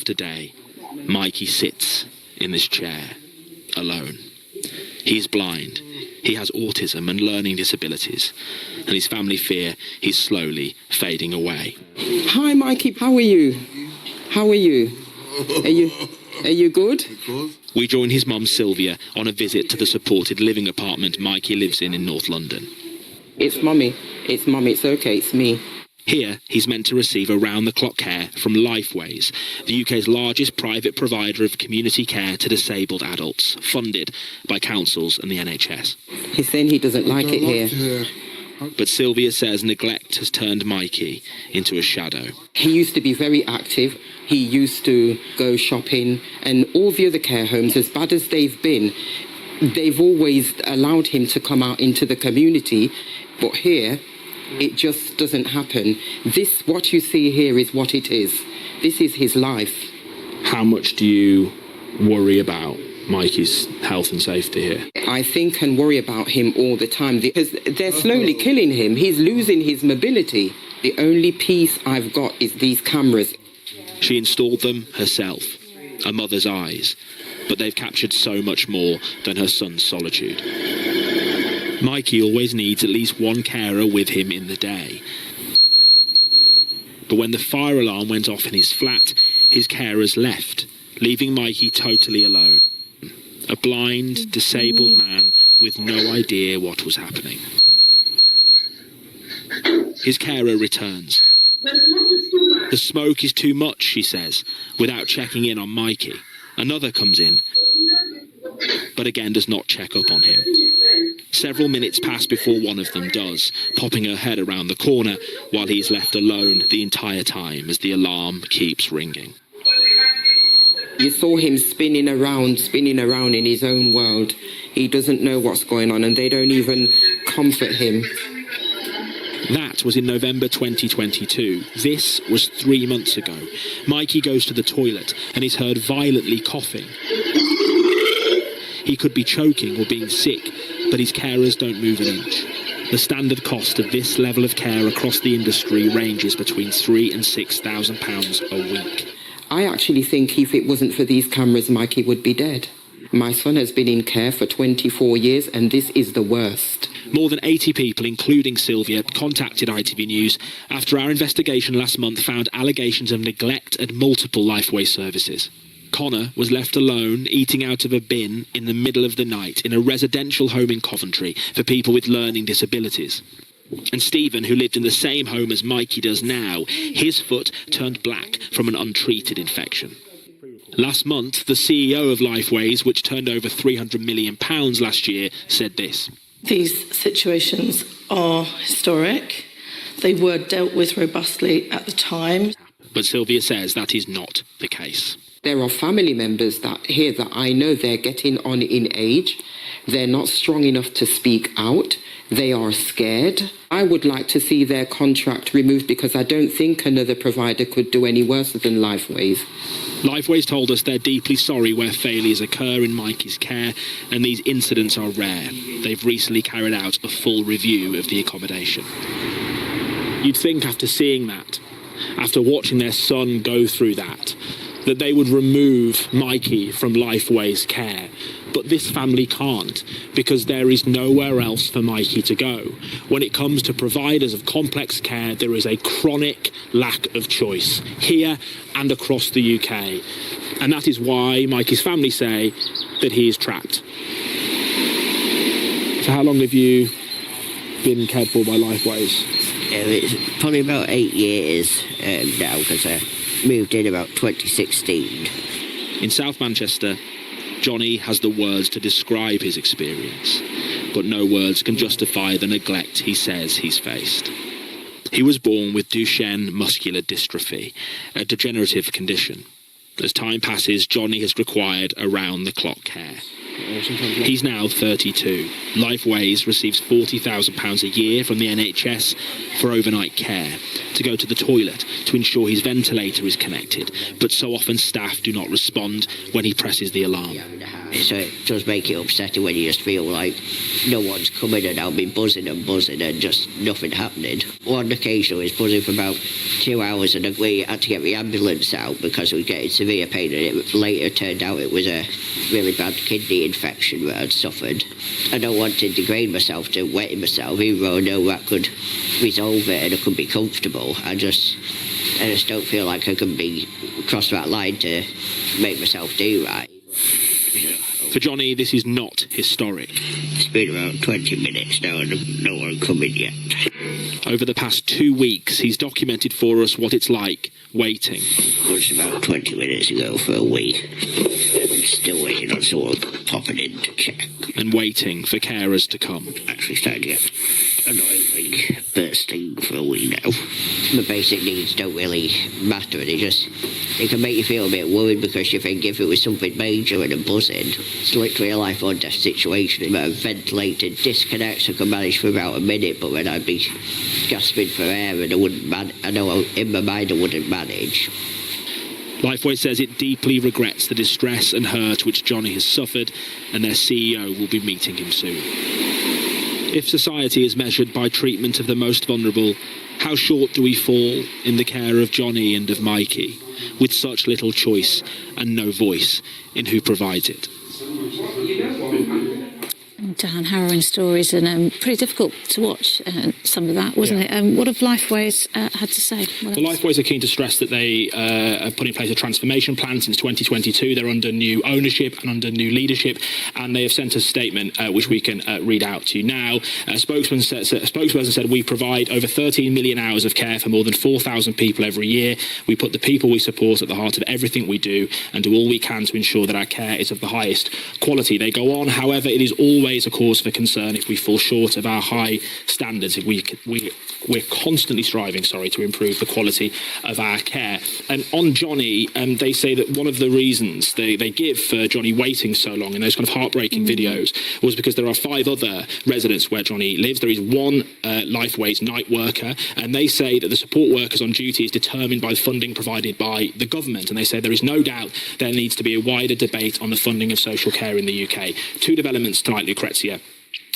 after day, Mikey sits in this chair, alone. He's blind, he has autism and learning disabilities, and his family fear he's slowly fading away. Hi Mikey, how are you? How are you? Are you good? We join his mum Sylvia on a visit to the supported living apartment Mikey lives in North London. It's mummy, it's okay, it's me. Here, he's meant to receive around-the-clock care from Lifeways, the UK's largest private provider of community care to disabled adults, funded by councils and the NHS. He's saying he doesn't like it here. But Sylvia says neglect has turned Mikey into a shadow. He used to be very active. He used to go shopping, and all the other care homes, as bad as they've been, they've always allowed him to come out into the community. But here, it just doesn't happen. This, what you see here, is what it is. This is his life. How much do you worry about Mikey's health and safety here? I think and worry about him all the time because they're slowly killing him. He's losing his mobility. The only peace I've got is these cameras. She installed them herself, a mother's eyes, but they've captured so much more than her son's solitude. Mikey always needs at least one carer with him in the day. But when the fire alarm went off in his flat, his carers left, leaving Mikey totally alone. A blind, disabled man with no idea what was happening. His carer returns. The smoke is too much, she says, without checking in on Mikey. Another comes in, but again does not check up on him. Several minutes pass before one of them does, popping her head around the corner while he is left alone the entire time as the alarm keeps ringing. You saw him spinning around in his own world. He doesn't know what's going on, and they don't even comfort him. That was in November 2022. This was 3 months ago. Mikey goes to the toilet and is heard violently coughing. He could be choking or being sick, but his carers don't move an inch. The standard cost of this level of care across the industry ranges between £3,000 and £6,000 a week. I actually think if it wasn't for these cameras, Mikey would be dead. My son has been in care for 24 years, and this is the worst. More than 80 people, including Sylvia, contacted ITV News after our investigation last month found allegations of neglect at multiple Lifeway services. Connor was left alone, eating out of a bin in the middle of the night in a residential home in Coventry for people with learning disabilities. And Stephen, who lived in the same home as Mikey does now, his foot turned black from an untreated infection. Last month, the CEO of Lifeways, which turned over £300 million last year, said this. These situations are historic. They were dealt with robustly at the time. But Sylvia says that is not the case. There are family members that I know they're getting on in age. They're not strong enough to speak out. They are scared. I would like to see their contract removed because I don't think another provider could do any worse than Lifeways. Lifeways told us they're deeply sorry where failures occur in Mikey's care, and these incidents are rare. They've recently carried out a full review of the accommodation. You'd think after seeing that, after watching their son go through that they would remove Mikey from Lifeways care. But this family can't, because there is nowhere else for Mikey to go. When it comes to providers of complex care, there is a chronic lack of choice, here and across the UK. And that is why Mikey's family say that he is trapped. So how long have you been cared for by Lifeways? It's probably about 8 years now, because I moved in about 2016. In South Manchester, Johnny has the words to describe his experience, but no words can justify the neglect he says he's faced. He was born with Duchenne muscular dystrophy, a degenerative condition. As time passes, Johnny has required around-the-clock care. He's now 32. Lifeways receives £40,000 a year from the NHS for overnight care, to go to the toilet, to ensure his ventilator is connected, but so often staff do not respond when he presses the alarm. So it does make it upsetting when you just feel like no one's coming, and I'll be buzzing and just nothing happening. One occasion I was buzzing for about 2 hours, and we had to get the ambulance out because we were getting severe pain, and it later turned out it was a really bad kidney infection that I'd suffered. I don't want to degrade myself to wetting myself, even though I know that could resolve it and I could be comfortable. I just don't feel like I can be cross that line to make myself do right. For Johnny, this is not historic. It's been about 20 minutes now and no one coming yet. Over the past 2 weeks, he's documented for us what it's like waiting. It was about 20 minutes ago for a week. Still waiting on someone popping in to check. And waiting for carers to come. Actually starting to get annoyingly bursting for a week now. The basic needs don't really matter, and it can make you feel a bit worried because you think if it was something major and a buzzing, it's literally a life or death situation. A ventilated disconnects I could manage for about a minute, but then I'd be gasping for air and I know in my mind I wouldn't manage. Lifeways says it deeply regrets the distress and hurt which Johnny has suffered, and their CEO will be meeting him soon. If society is measured by treatment of the most vulnerable, how short do we fall in the care of Johnny and of Mikey, with such little choice and no voice in who provides it? Dan, harrowing stories, and pretty difficult to watch some of that, wasn't it? What have Lifeways had to say? The Lifeways are keen to stress that they have put in place a transformation plan since 2022. They're under new ownership and under new leadership, and they have sent a statement which we can read out to you now. A spokesperson said, "We provide over 13 million hours of care for more than 4,000 people every year. We put the people we support at the heart of everything we do and do all we can to ensure that our care is of the highest quality." They go on, however, it is always a cause for concern if we fall short of our high standards, if we're constantly striving, to improve the quality of our care. And on Johnny, they say that one of the reasons they give for Johnny waiting so long in those kind of heartbreaking videos was because there are 5 other residents where Johnny lives. There is one Lifeways night worker, and they say that the support workers on duty is determined by the funding provided by the government, and they say there is no doubt there needs to be a wider debate on the funding of social care in the UK. 2 developments tonight, Lucrezia.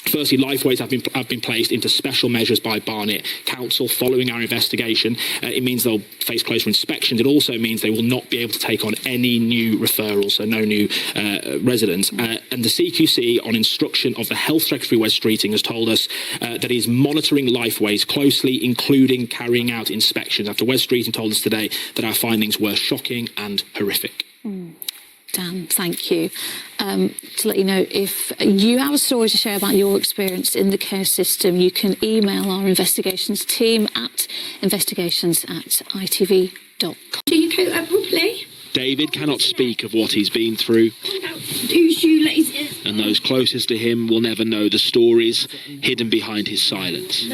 Firstly, Lifeways have been placed into special measures by Barnet Council following our investigation. It means they'll face closer inspections. It also means they will not be able to take on any new referrals, so no new residents. And the CQC, on instruction of the Health Secretary Wes Streeting, has told us that he's monitoring Lifeways closely, including carrying out inspections, after Wes Streeting told us today that our findings were shocking and horrific. Dan, thank you. To let you know, if you have a story to share about your experience in the care system, you can email our investigations team at investigations@itv.com. Do you coat that properly? David cannot speak of what he's been through, 2 shoelaces. and those closest to him will never know the stories hidden behind his silence.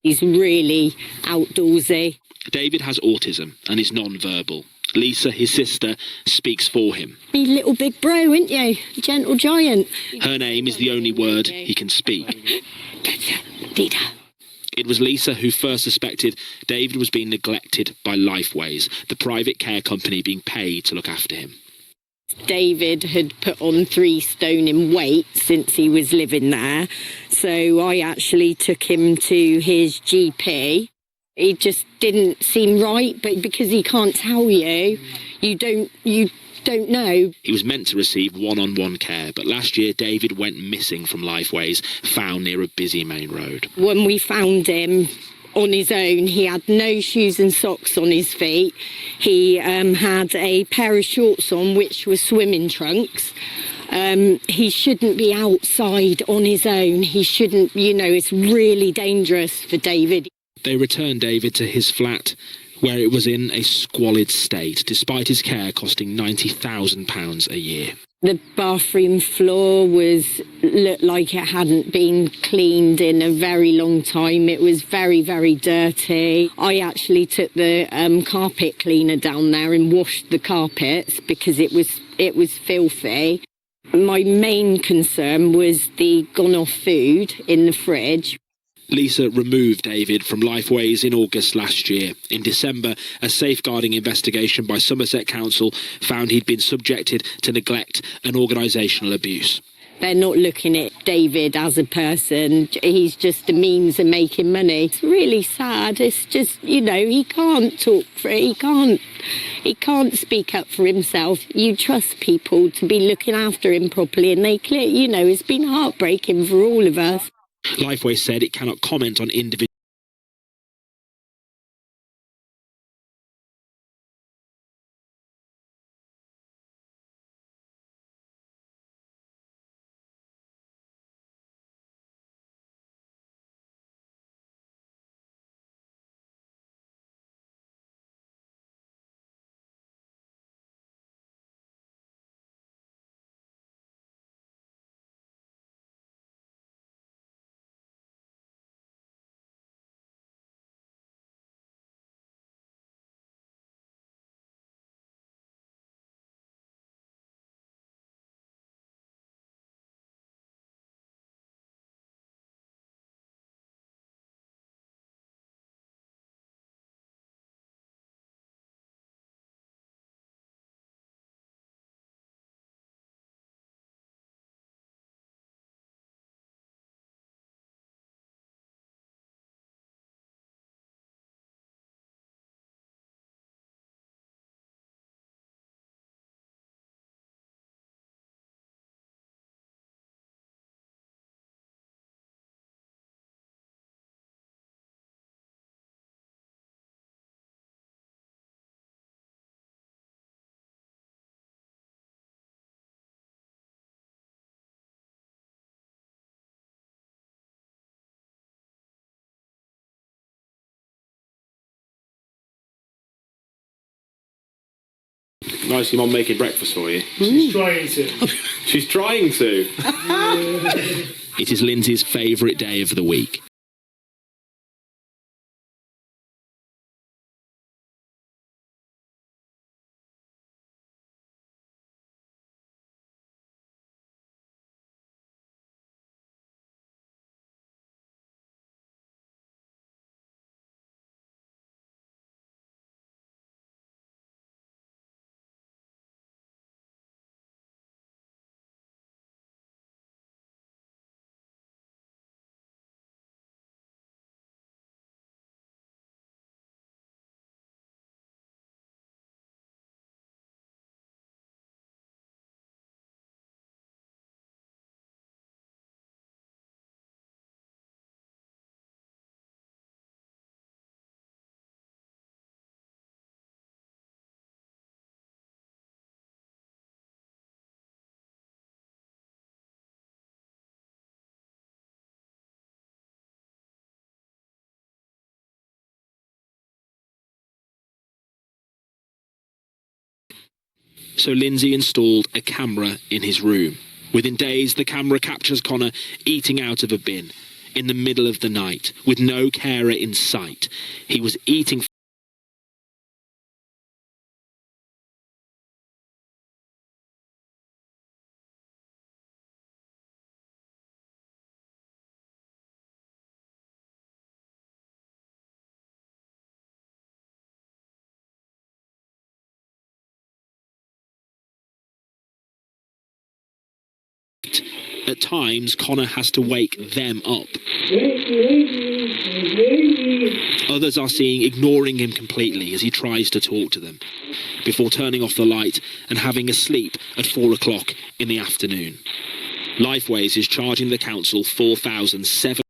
He's really outdoorsy. David has autism and is non-verbal. Lisa, his sister, speaks for him. Me little big bro, ain't you? Gentle giant. Her name is the only word he can speak. Dita. It was Lisa who first suspected David was being neglected by Lifeways, the private care company being paid to look after him. David had put on 3 stone in weight since he was living there, so I actually took him to his GP. It just didn't seem right, but because he can't tell you, you don't know. He was meant to receive one-on-one care, but last year David went missing from Lifeways, found near a busy main road. When we found him on his own, he had no shoes and socks on his feet. He had a pair of shorts on, which were swimming trunks. He shouldn't be outside on his own. He shouldn't, it's really dangerous for David. They returned David to his flat where it was in a squalid state, despite his care costing £90,000 a year. The bathroom floor looked like it hadn't been cleaned in a very long time. It was very, very dirty. I actually took the carpet cleaner down there and washed the carpets because it was filthy. My main concern was the gone-off food in the fridge. Lisa removed David from Lifeways in August last year. In December, a safeguarding investigation by Somerset Council found he'd been subjected to neglect and organisational abuse. They're not looking at David as a person. He's just a means of making money. It's really sad. It's just, he can't talk for it. He can't speak up for himself. You trust people to be looking after him properly, and they clear, it's been heartbreaking for all of us. Lifeway said it cannot comment on individual. Nice, your mum making breakfast for you. She's trying to. She's trying to. It is Lindsay's favourite day of the week. So Lindsay installed a camera in his room. Within days, the camera captures Connor eating out of a bin in the middle of the night with no carer in sight. He was eating At times, Connor has to wake them up. Others are seen ignoring him completely as he tries to talk to them, before turning off the light and having a sleep at 4 o'clock in the afternoon. Lifeways is charging the council £4,700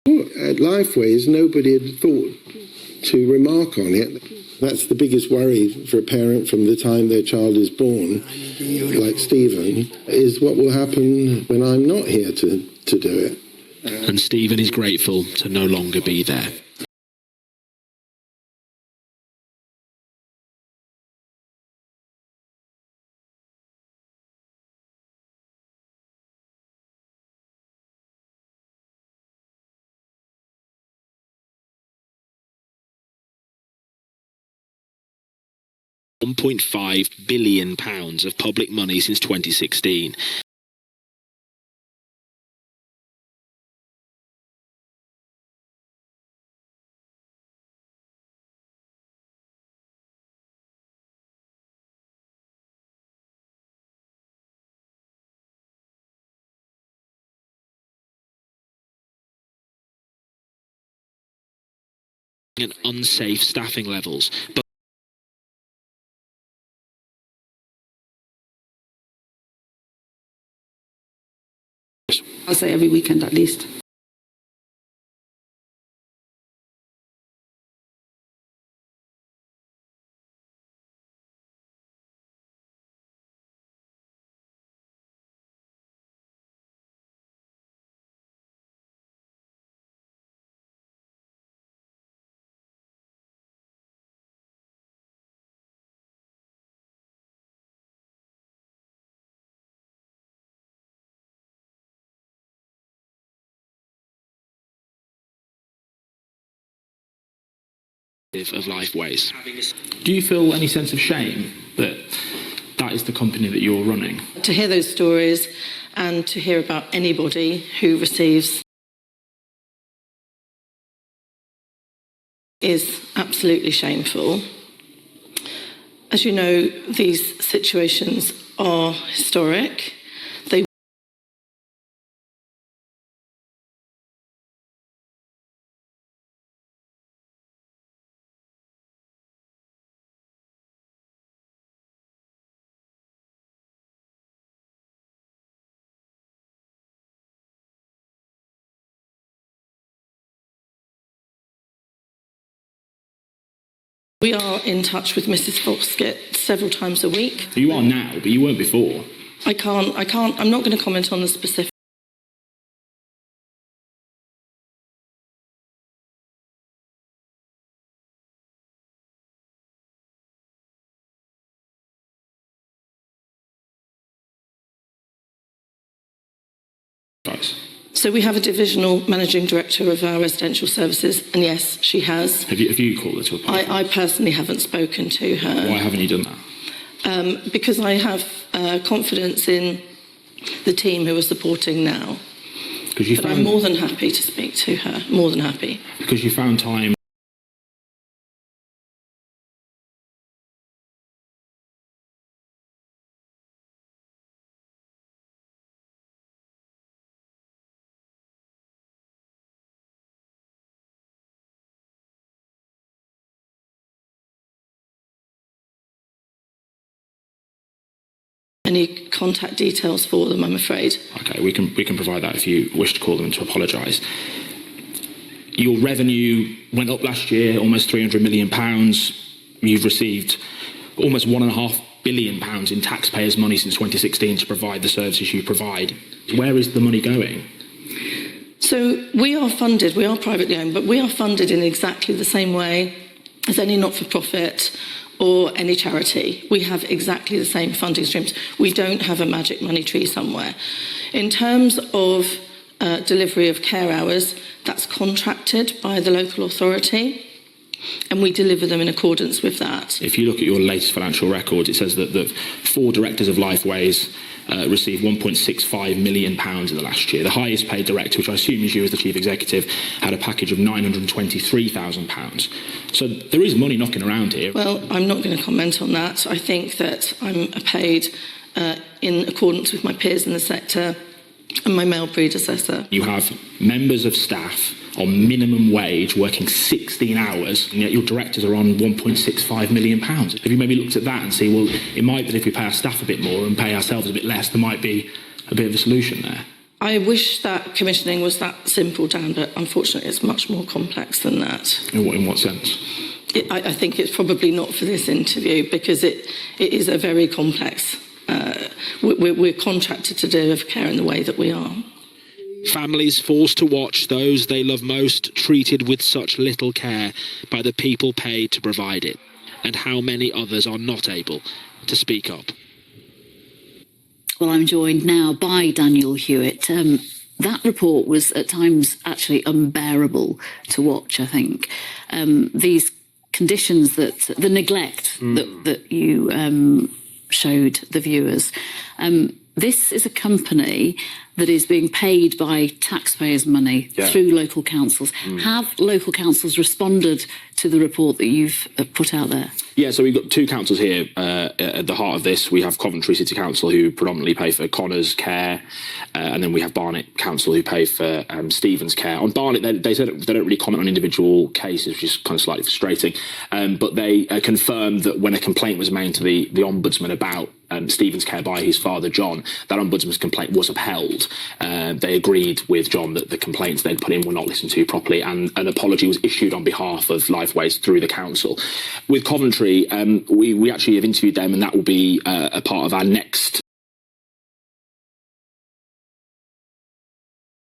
At Lifeways, nobody had thought to remark on it. That's the biggest worry for a parent from the time their child is born, like Stephen, is what will happen when I'm not here to do it. And Stephen is grateful to no longer be there. £1.5 billion of public money since 2016. And unsafe staffing levels. But I'll say every weekend at least. of Lifeways. Do you feel any sense of shame that that is the company that you're running? To hear those stories and to hear about anybody who receives is absolutely shameful. As you know, these situations are historic. They We are in touch with Mrs. Foskett several times a week. You are now, but you weren't before. I'm not going to comment on the specific. Nice. So we have a divisional managing director of our residential services, and yes, she has. Have you called her to apologise? I personally haven't spoken to her. Why haven't you done that? Because I have confidence in the team who are supporting now. But I'm more than happy to speak to her, more than happy. Because you found time. Any contact details for them, I'm afraid. Okay, we can provide that if you wish to call them to apologise. Your revenue went up last year, almost £300 million. You've received almost £1.5 billion in taxpayers' money since 2016 to provide the services you provide. Where is the money going? So we are funded, we are privately owned, but we are funded in exactly the same way as any not-for-profit or any charity. We have exactly the same funding streams. We don't have a magic money tree somewhere. In terms of delivery of care hours, that's contracted by the local authority, and we deliver them in accordance with that. If you look at your latest financial records, it says that the 4 directors of Lifeways received £1.65 million in the last year. The highest paid director, which I assume is you as the chief executive, had a package of £923,000. So there is money knocking around here. Well, I'm not going to comment on that. I think that I'm paid in accordance with my peers in the sector and my male predecessor. You have members of staff on minimum wage working 16 hours, and yet your directors are on £1.65 million. Have you maybe looked at that and see, well, it might be that if we pay our staff a bit more and pay ourselves a bit less, there might be a bit of a solution there? I wish that commissioning was that simple, Dan, but unfortunately it's much more complex than that. In what sense? I think it's probably not for this interview because it is a very complex. We're contracted to deliver care in the way that we are. Families forced to watch those they love most treated with such little care by the people paid to provide it, and how many others are not able to speak up. Well, I'm joined now by Daniel Hewitt. That report was at times actually unbearable to watch, I think. These conditions, the neglect that you showed the viewers. This is a company that is being paid by taxpayers' money through local councils. Have local councils responded to the report that you've put out there? Yeah, so we've got two councils here at the heart of this. We have Coventry City Council, who predominantly pay for Connor's care, and then we have Barnet Council, who pay for Stephen's care. On Barnet, they don't really comment on individual cases, which is kind of slightly frustrating, but they confirmed that when a complaint was made to the Ombudsman about Stephen's care by his father, John, that Ombudsman's complaint was upheld. They agreed with John that the complaints they'd put in were not listened to properly, and an apology was issued on behalf of Lifeways through the council. With Coventry, we actually have interviewed them, and that will be a part of our next.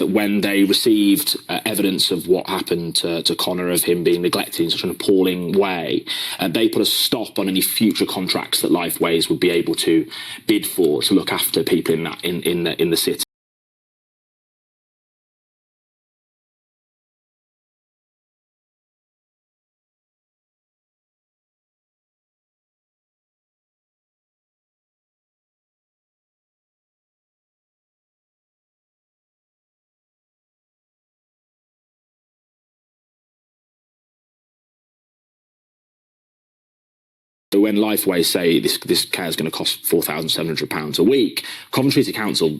When they received evidence of what happened to Connor, of him being neglected in such an appalling way, they put a stop on any future contracts that Lifeways would be able to bid for to look after people in the city. When Lifeways say this care is going to cost £4,700 a week, Coventry City Council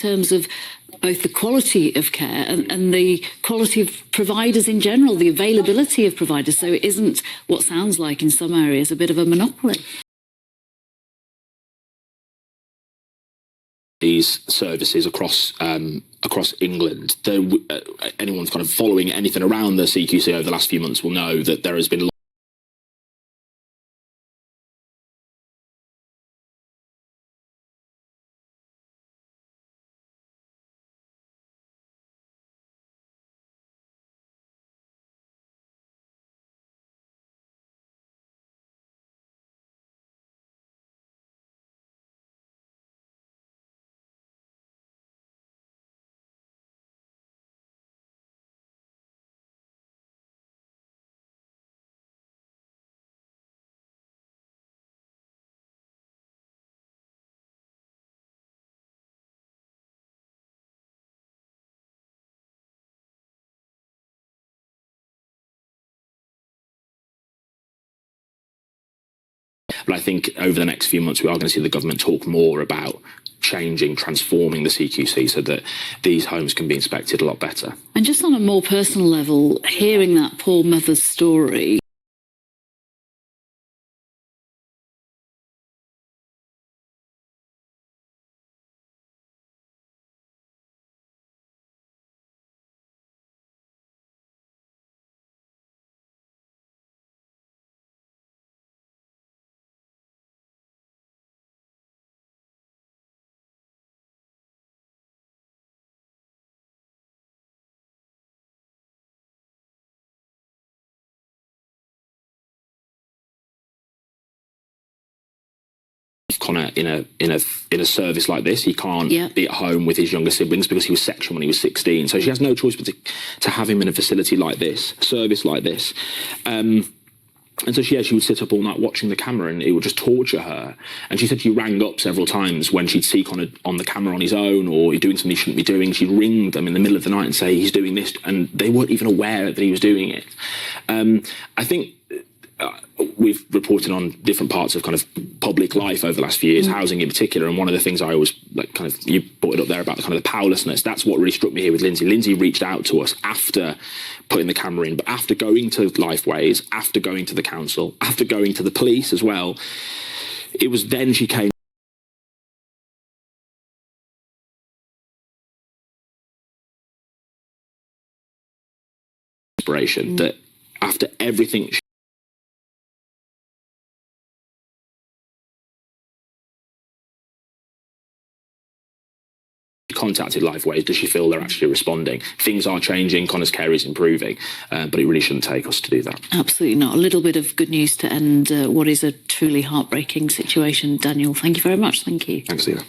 in terms of both the quality of care and the quality of providers in general, the availability of providers, so it isn't what sounds like in some areas a bit of a monopoly. These services across England. Anyone's kind of following anything around the CQC over the last few months will know that there has been But I think over the next few months we are going to see the government talk more about changing, transforming the CQC so that these homes can be inspected a lot better. And just on a more personal level, hearing that poor mother's story, Connor in a service like this, he can't be at home with his younger siblings because he was sectioned when he was 16. So she has no choice but to have him in a facility like this, service like this. And so she would sit up all night watching the camera, and it would just torture her. And she said she rang up several times when she'd see Connor on the camera on his own, or he's doing something he shouldn't be doing. She'd ring them in the middle of the night and say he's doing this, and they weren't even aware that he was doing it. I think we've reported on different parts of kind of public life over the last few years, housing in particular, and one of the things I always you brought it up there about the kind of the powerlessness. That's what really struck me here with Lindsay. Lindsay reached out to us after putting the camera in, but after going to Lifeways, after going to the council, after going to the police as well. It was then she came inspiration that after everything contacted Lifeways, does she feel they're actually responding? Things are changing, Connor's care is improving, but it really shouldn't take us to do that. Absolutely not. A little bit of good news to end what is a truly heartbreaking situation. Daniel, thank you very much. Thank you. Thanks, Stephen.